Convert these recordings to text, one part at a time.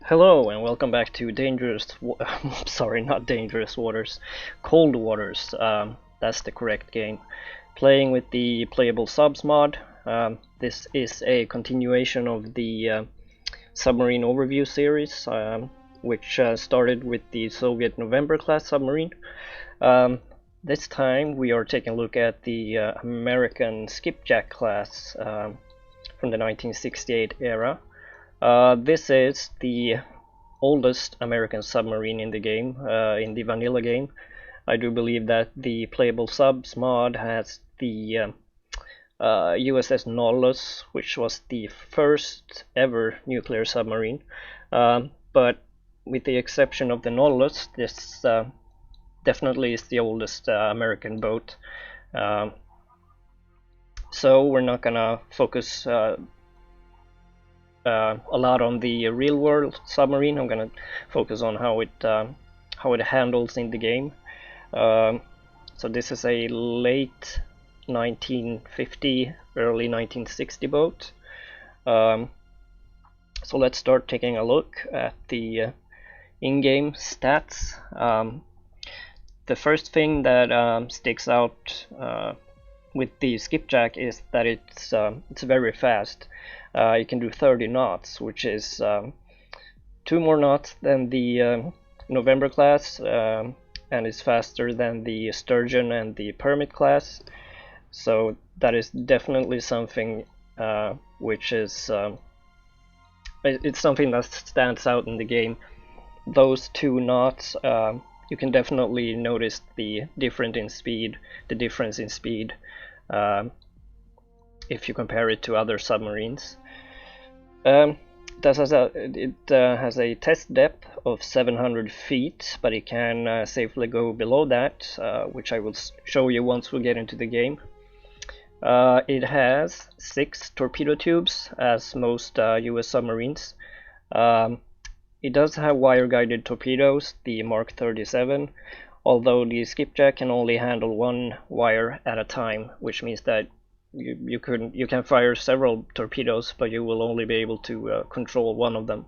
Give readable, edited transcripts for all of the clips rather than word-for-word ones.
Hello and welcome back to sorry, not Dangerous Waters, Cold Waters. That's the correct game. Playing with the playable subs mod. This is a continuation of the Submarine overview series, which started with the Soviet November-class submarine. This time we are taking a look at the American Skipjack-Class from the 1968 era. This is the oldest American submarine in the game, in the vanilla game. I do believe that the playable subs mod has the USS Nautilus, which was the first ever nuclear submarine. But with the exception of the Nautilus, this definitely is the oldest American boat. So we're not gonna focus a lot on the real world submarine. I'm gonna focus on how it handles in the game. So this is a late 1950, early 1960 boat. So let's start taking a look at the in-game stats. The first thing that sticks out with the Skipjack is that it's very fast. You can do 30 knots, which is 2 more knots than the November class, and is faster than the Sturgeon and the Permit class. So that is definitely something which is it's something that stands out in the game. Those 2 knots, you can definitely notice the difference in speed. If you compare it to other submarines. It has a test depth of 700 feet, but it can safely go below that, which I will show you once we get into the game. It has 6 torpedo tubes, as most US submarines. It does have wire-guided torpedoes, the Mark 37, although the Skipjack can only handle 1 wire at a time, which means that you can fire several torpedoes, but you will only be able to control one of them.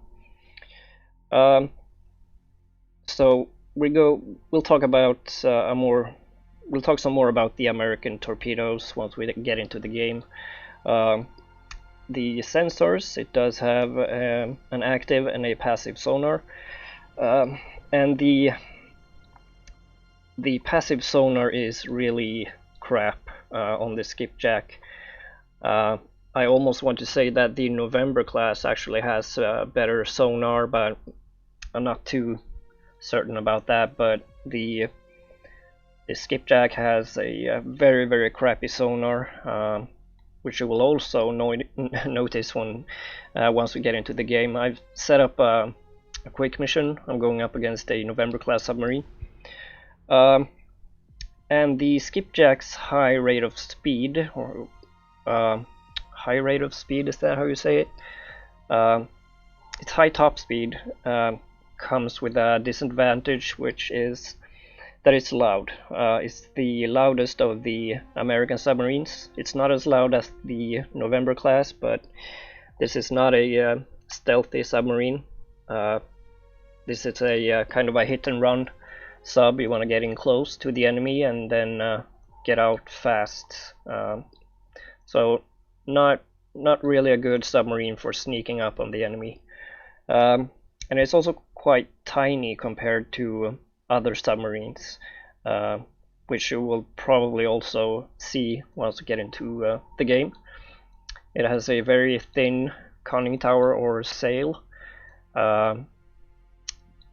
So we'll talk about we'll talk some more about the American torpedoes once we get into the game. The sensors, it does have an active and a passive sonar, and the passive sonar is really crap on the Skipjack. I almost want to say that the November class actually has better sonar, but I'm not too certain about that. But the Skipjack has a very, very crappy sonar, which you will also notice once we get into the game. I've set up a quick mission. I'm going up against a November class submarine. And the Skipjack's high rate of speed, or high rate of speed, is that how you say it? Its high top speed comes with a disadvantage, which is that it's loud. It's the loudest of the American submarines. It's not as loud as the November class, but this is not a stealthy submarine. This is a kind of a hit and run sub. You want to get in close to the enemy and then get out fast. So not really a good submarine for sneaking up on the enemy. And it's also quite tiny compared to other submarines, which you will probably also see once we get into the game. It has a very thin conning tower or sail, and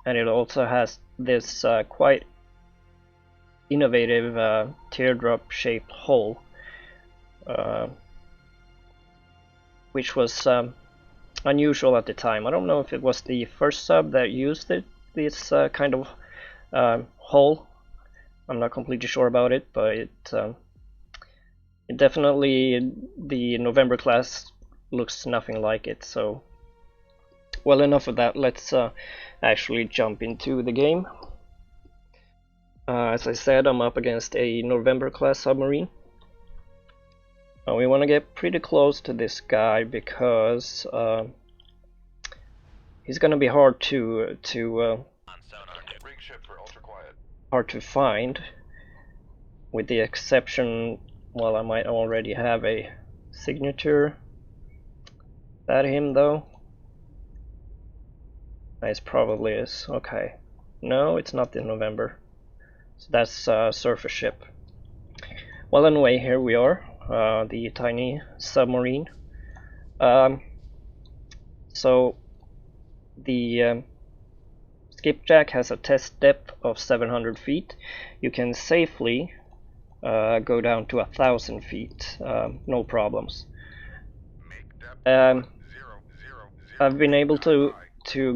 it also has this quite innovative teardrop shaped hull, which was unusual at the time. I don't know if it was the first sub that used this kind of hull. I'm not completely sure about it, but it definitely, the November class looks nothing like it. So, well, enough of that. Let's actually jump into the game. As I said, I'm up against a November class submarine. We want to get pretty close to this guy because he's gonna be hard to find, with the exception, well, I might already have a signature. That him though? It probably is. Okay. No, it's not in November. So that's surface ship. Well, anyway, here we are, the tiny submarine. So the Skipjack has a test depth of 700 feet. You can safely go down to 1,000 feet, no problems. I've been able to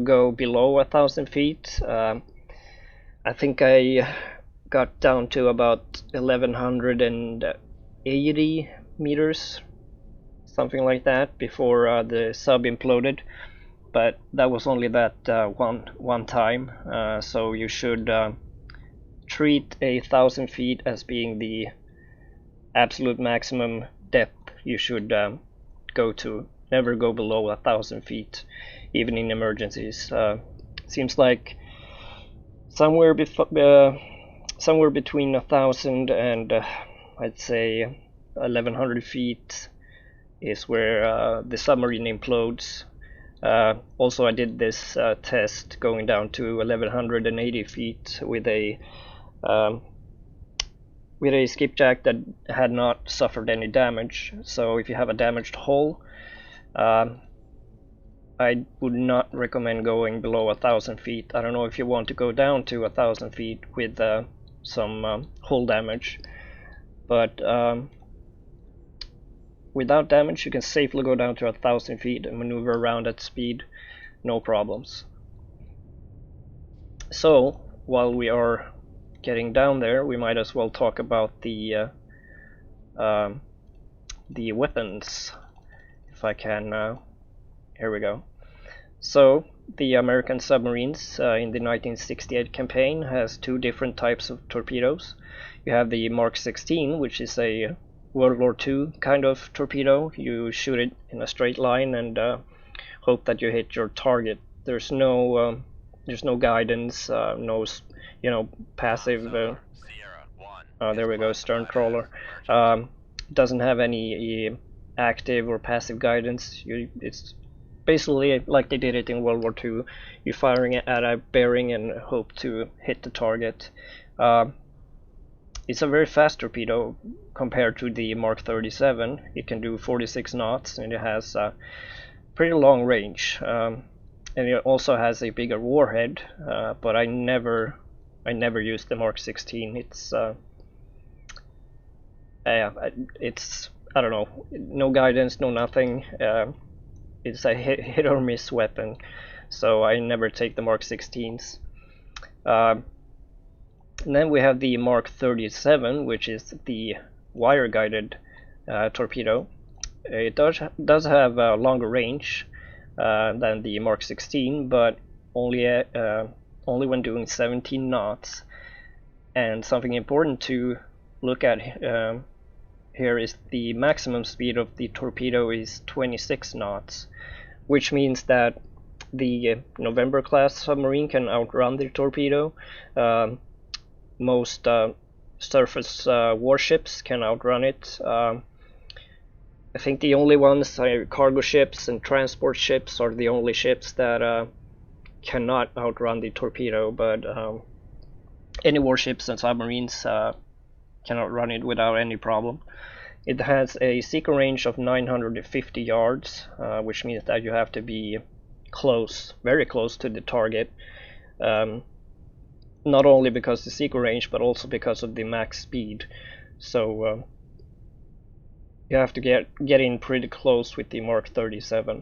go below 1,000 feet. I think I got down to about 1,180 meters, something like that, before the sub imploded. But that was only that one time. So you should treat 1,000 feet as being the absolute maximum depth you should go to. Never go below 1,000 feet, even in emergencies. Seems like somewhere between 1,000 and I'd say 1,100 feet is where the submarine implodes. Also, I did this test going down to 1,180 feet with a skipjack that had not suffered any damage. So if you have a damaged hull, I would not recommend going below 1,000 feet. I don't know if you want to go down to 1,000 feet with some hull damage, but without damage you can safely go down to 1,000 feet and maneuver around at speed, no problems. So while we are getting down there, we might as well talk about the weapons, if I can. Here we go. So the American submarines in the 1968 campaign has two different types of torpedoes. You have the Mark 16, which is a World War II kind of torpedo. You shoot it in a straight line and hope that you hit your target. There's no guidance, no passive. There we go, stern trawler. Doesn't have any active or passive guidance. It's basically like they did it in World War II. You're firing at a bearing and hope to hit the target. It's a very fast torpedo compared to the Mark 37. It can do 46 knots and it has a pretty long range. And it also has a bigger warhead, but I never used the Mark 16. It's I don't know, no guidance, no nothing. It's a hit or miss weapon, so I never take the Mark 16s. And then we have the Mark 37, which is the wire-guided torpedo. It does have a longer range than the Mark 16, but only when doing 17 knots. And something important to look at here is the maximum speed of the torpedo is 26 knots, which means that the November-class submarine can outrun the torpedo. Most surface warships can outrun it. I think the only ones, cargo ships and transport ships, are the only ships that cannot outrun the torpedo, but any warships and submarines can outrun it without any problem. It has a seeker range of 950 yards, which means that you have to be close, very close to the target. Not only because of the seeker range, but also because of the max speed. So you have to get in pretty close with the Mark 37.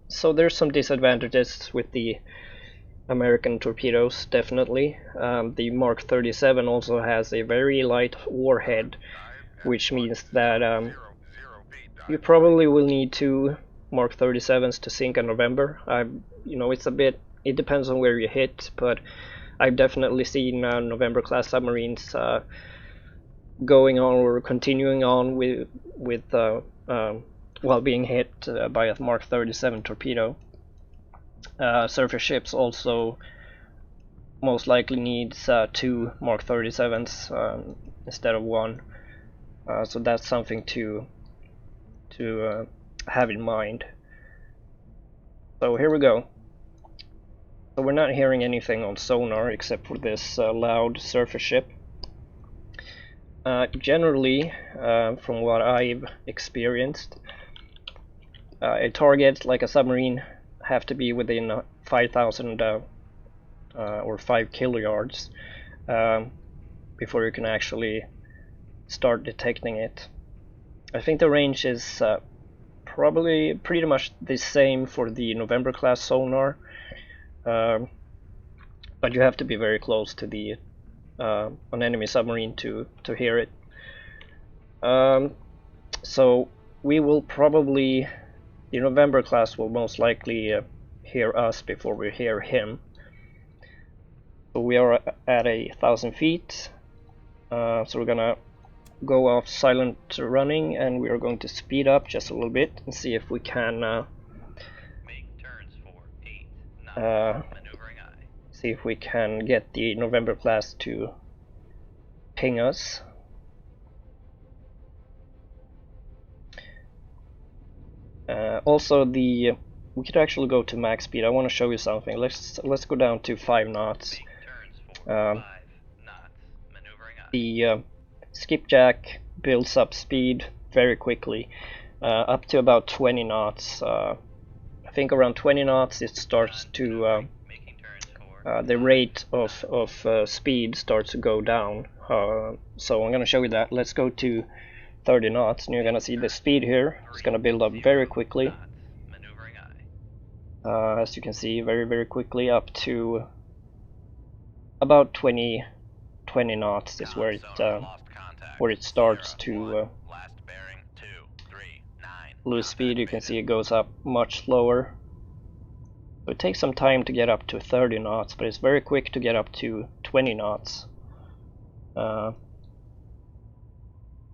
So there's some disadvantages with the American torpedoes, definitely. The Mark 37 also has a very light warhead, which means that you probably will need two Mark 37s to sink a November. It depends on where you hit, but I've definitely seen November-class submarines going on or continuing on while being hit by a Mark 37 torpedo. Surface ships also most likely needs 2 Mark 37s instead of 1, so that's something to have in mind. So here we go. So we're not hearing anything on sonar except for this loud surface ship. Generally, from what I've experienced, a target like a submarine have to be within 5,000 or 5 kilojards before you can actually start detecting it. I think the range is probably pretty much the same for the November-class sonar, but you have to be very close to the an enemy submarine to hear it. So we will probably, the November-class will most likely hear us before we hear him. So we are at 1,000 feet, so we're gonna go off silent running, and we are going to speed up just a little bit and see if we can make turns for 8 knots, maneuvering aye. See if we can get the November-class to ping us. Also, we could actually go to max speed. I want to show you something. Let's go down to 5 knots. Make turns for 5 knots, maneuvering aye. The skipjack builds up speed very quickly, up to about 20 knots. I think around 20 knots it starts to the rate of speed starts to go down. So I'm gonna show you that. Let's go to 30 knots, and you're gonna see the speed here. It's gonna build up very quickly. As you can see, very quickly, up to about 20 knots is where it starts to lose speed. You can see it goes up much slower. So it takes some time to get up to 30 knots, but it's very quick to get up to 20 knots.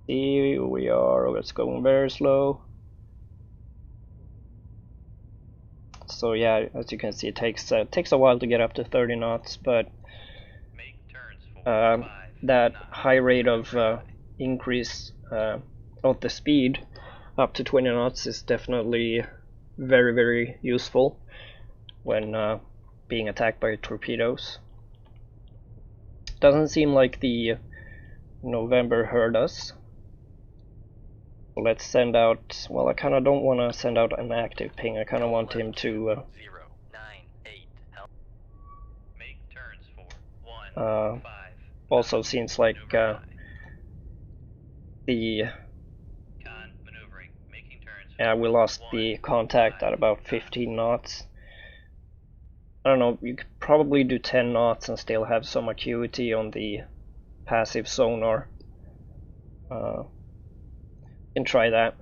Here we are, it's going very slow. So yeah, as you can see, it takes a while to get up to 30 knots, but that high rate of increase of the speed up to 20 knots is definitely very useful when being attacked by torpedoes. Doesn't seem like the November heard us. So let's send out, well, I kind of don't want to send out an active ping. I kind of want him to also seems like we lost the contact at about 15 knots. I don't know, you could probably do 10 knots and still have some acuity on the passive sonar. Can try that.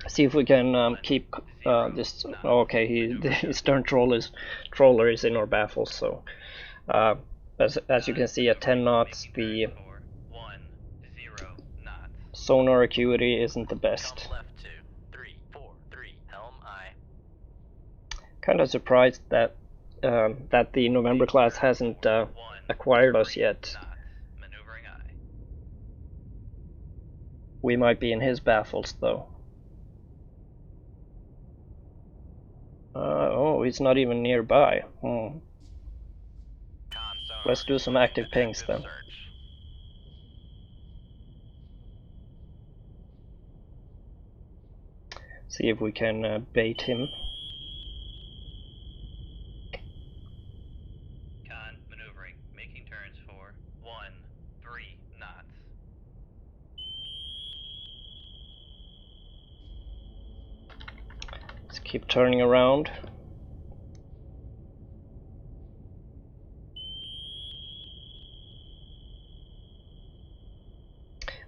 See if we can keep this. Okay, his stern trawler is in our baffles. So as you can see, at 10 knots, the sonar acuity isn't the best. Kind of surprised that that the November-class hasn't acquired us yet. We might be in his baffles though. Oh, he's not even nearby. Let's do some active pings then. See if we can bait him. Maneuvering, making turns for 13 knots. Let's keep turning around.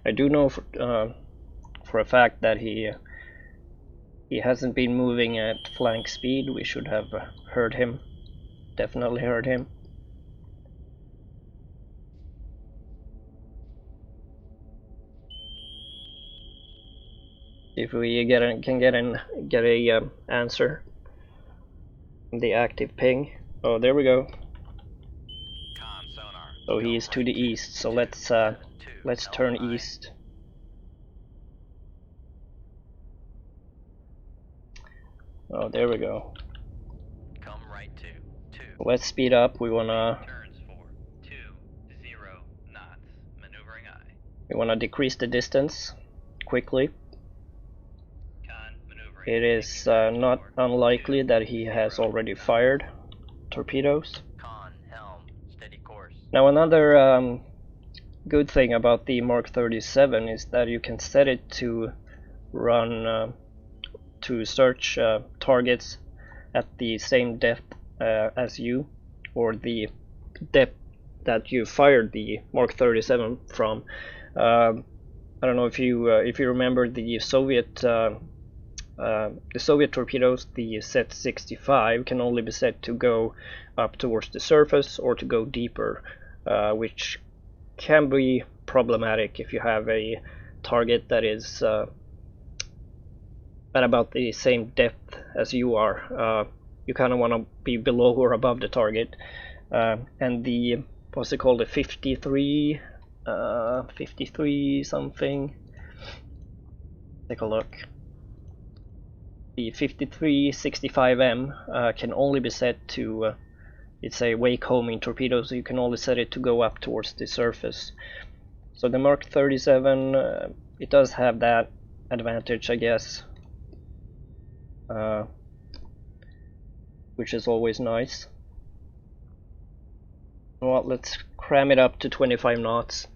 I do know for a fact that he hasn't been moving at flank speed. We should have heard him. Definitely heard him. If we can get a answer. the active ping. Oh, there we go. Con sonar. So he is to the east, so let's turn east. Oh, there we go. Come right to 2. Let's speed up. We wanna Turns for 20 knots. Maneuvering aye. we wanna decrease the distance quickly. Con maneuvering. It is not unlikely that he has already fired torpedoes. Con helm. Steady course. Now another good thing about the Mark 37 is that you can set it to run to search targets at the same depth as you, or the depth that you fired the Mark 37 from. I don't know if you remember the Soviet torpedoes, the Set 65 can only be set to go up towards the surface or to go deeper, which can be problematic if you have a target that is at about the same depth as you are. You kind of want to be below or above the target, and the what's it called, the 53 something. Take a look. The 5365M can only be set to it's a wake homing torpedo, so you can only set it to go up towards the surface. So the Mark 37 it does have that advantage, I guess, which is always nice. Well, let's cram it up to 25 knots.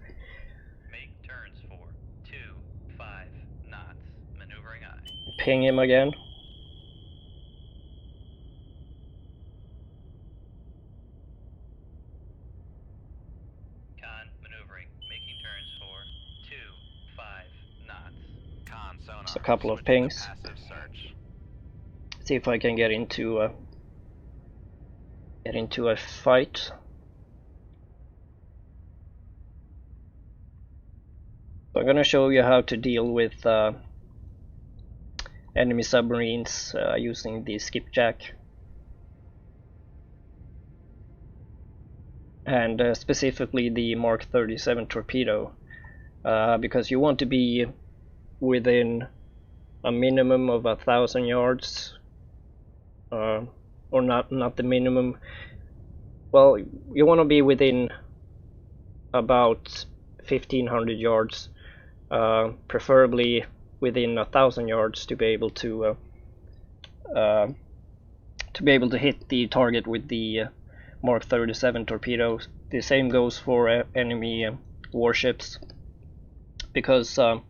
Make turns for 25 knots. Maneuvering aye. Ping him again. Con maneuvering. Making turns for 25 knots. Con sonar. Just a couple of Switching to pings. passive search. See if I can get into a fight. So I'm going to show you how to deal with enemy submarines using the skipjack, and specifically the Mark 37 torpedo, because you want to be within a minimum of 1,000 yards, or not the minimum. Well, you want to be within about 1,500 yards, preferably within 1,000 yards, to be able to hit the target with the Mark 37 torpedoes. The same goes for enemy warships, because they'll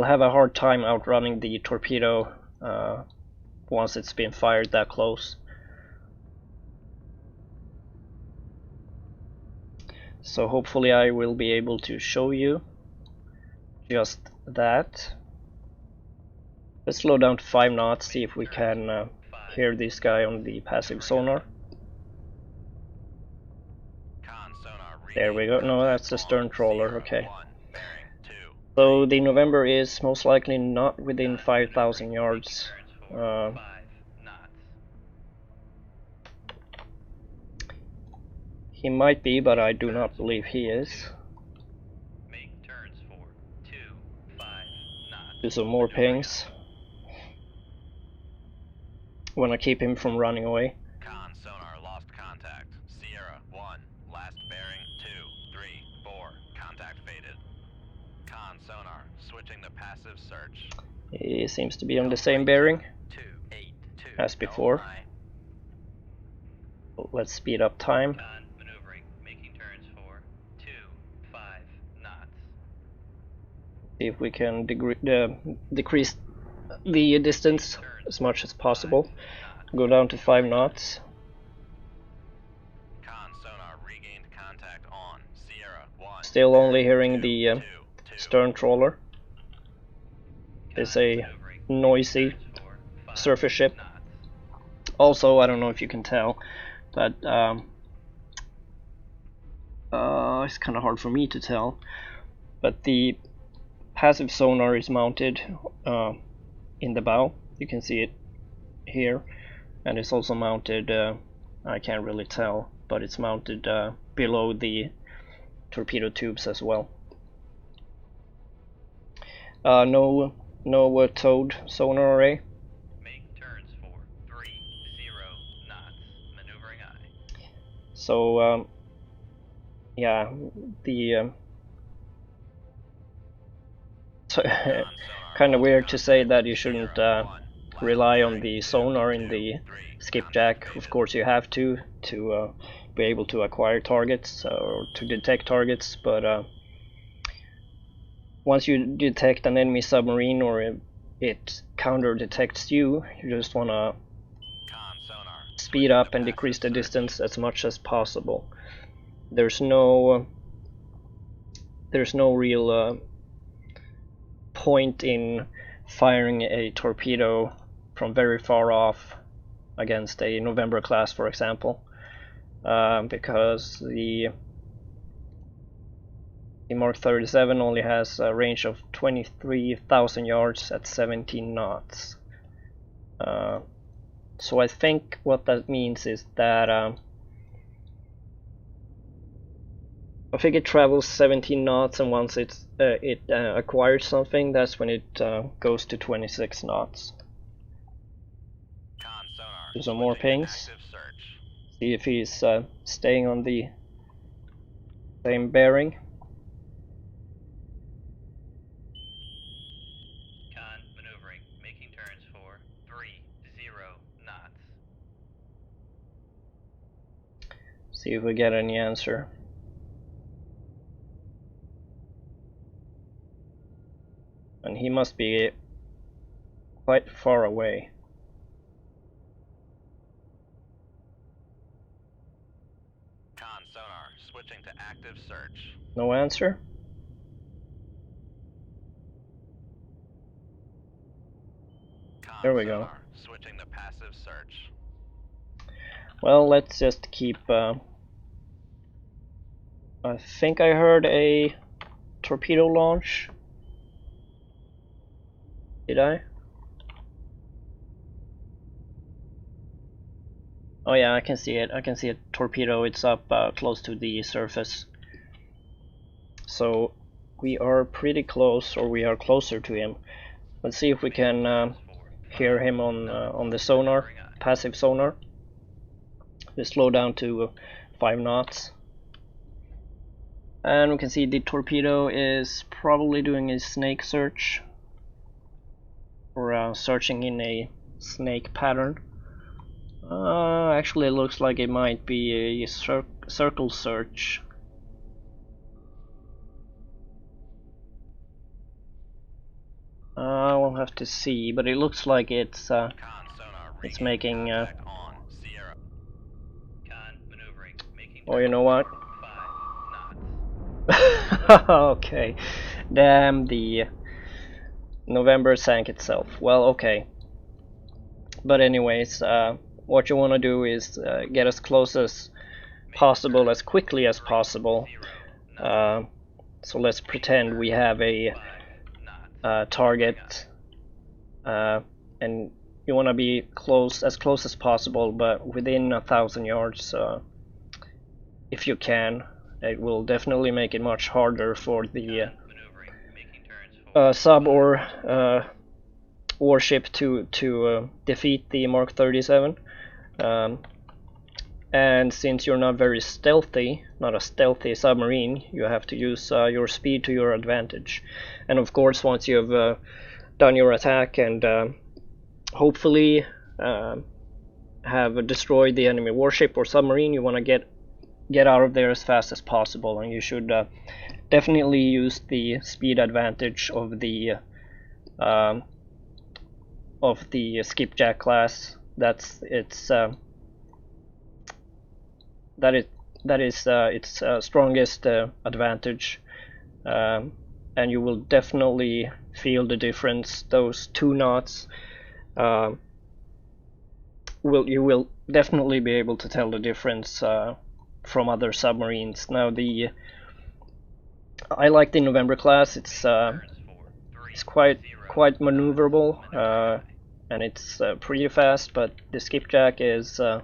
have a hard time outrunning the torpedo once it's been fired that close. So hopefully I will be able to show you just that. Let's slow down to 5 knots, see if we can hear this guy on the passive sonar. There we go. No, that's the stern trawler. Okay. So the November is most likely not within 5,000 yards. He might be, but I do not believe he is. Do some more pings. Want to keep him from running away. Con sonar lost contact. Sierra 1, last bearing 2, 3, 4. Contact faded. Con sonar switching to passive search. He seems to be on the same bearing as before. Let's speed up time. Con maneuvering, making turns for 25 knots. See if we can decrease the distance as much as possible. Go down to 5 knots. Con sonar regained contact on Sierra 1. Still only hearing the stern trawler. It's a noisy surface ship. Also, I don't know if you can tell, but it's kind of hard for me to tell, but the passive sonar is mounted in the bow. You can see it here, and it's also mounted, I can't really tell, but it's mounted below the torpedo tubes as well. No towed sonar array. Make turns for 30 knots. Maneuvering aye. So yeah, the kind of weird to say that you shouldn't rely on the sonar in the skipjack. Of course you have to be able to acquire targets or to detect targets, but once you detect an enemy submarine or it counter detects you, you just want to speed up and decrease the distance as much as possible. There's no real point in firing a torpedo from very far off against a November class, for example, because the Mark 37 only has a range of 23,000 yards at 17 knots. So I think what that means is that I think it travels 17 knots, and once it acquires something, that's when it goes to 26 knots. Do some more pings. See if he's staying on the same bearing. Con maneuvering, making turns for 30 knots. See if we get any answer. And he must be quite far away. Con sonar, switching to active search. No answer? Con There we sonar, go. switching to passive search. Well, let's just keep... I think I heard a torpedo launch. Did I? Oh yeah, I can see it. I can see a torpedo. It's up close to the surface. So we are pretty close, or we are closer to him. Let's see if we can hear him on the sonar, passive sonar. We slow down to 5 knots. And we can see the torpedo is probably doing a snake search, or searching in a snake pattern. Actually, it looks like it might be a circle search. We'll have to see, but it looks like it's making. Oh, you know what? Okay, damn, the November sank itself. Well, okay. But anyways, what you want to do is get as close as possible, as quickly as possible. So let's pretend we have a target, and you want to be as close as possible, but within 1,000 yards, if you can. It will definitely make it much harder for the sub or warship to defeat the Mark 37. And since you're not very stealthy, not a stealthy submarine, you have to use your speed to your advantage. And of course, once you've done your attack and hopefully have destroyed the enemy warship or submarine, you want to get out of there as fast as possible, and you should definitely use the speed advantage of the Skipjack-Class. That is its strongest advantage, and you will definitely feel the difference. Those 2 knots, you will definitely be able to tell the difference from other submarines. Now, I like the November class. It's quite maneuverable, and it's pretty fast, but the Skipjack is a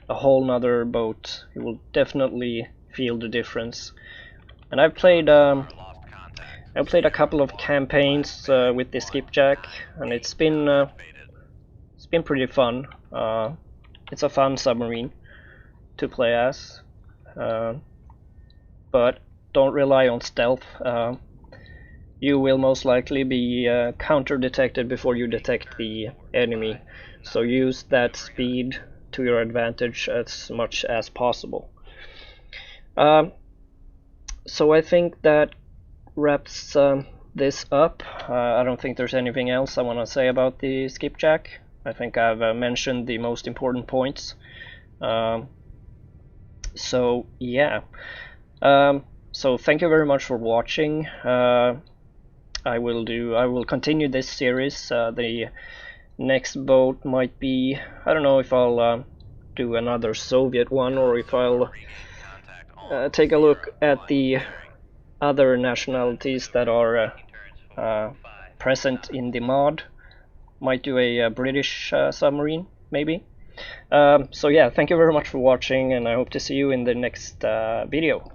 whole nother boat. You will definitely feel the difference. And I've played a couple of campaigns with the Skipjack, and it's been pretty fun. It's a fun submarine to play as, but don't rely on stealth. You will most likely be counter-detected before you detect the enemy, so use that speed to your advantage as much as possible. So I think that wraps this up. I don't think there's anything else I want to say about the Skipjack. I think I've mentioned the most important points. So yeah. So thank you very much for watching. I will continue this series. The next boat might be, I don't know if I'll do another Soviet one or if I'll take a look at the other nationalities that are present in the mod. Might do a British submarine, maybe. So yeah, thank you very much for watching, and I hope to see you in the next video.